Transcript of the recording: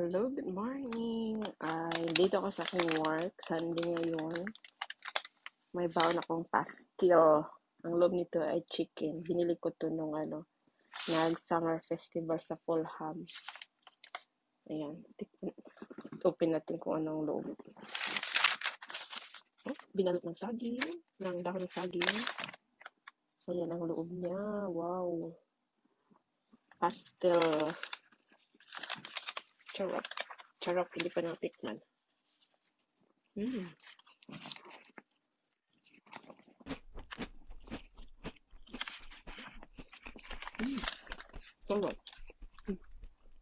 Hello, good morning. Dito ako sa aking work. Sunday ngayon. May baon akong pastil. Ang loob nito ay chicken. Binili ko to nung nag-summer festival sa Fulham. Ayan. Open natin kung anong loob. Binalot ng saging. Ng dahon ng saging. Ayan ang loob niya. Wow. Pastil. Charap. Charap. Hindi pa natikman. Sarap.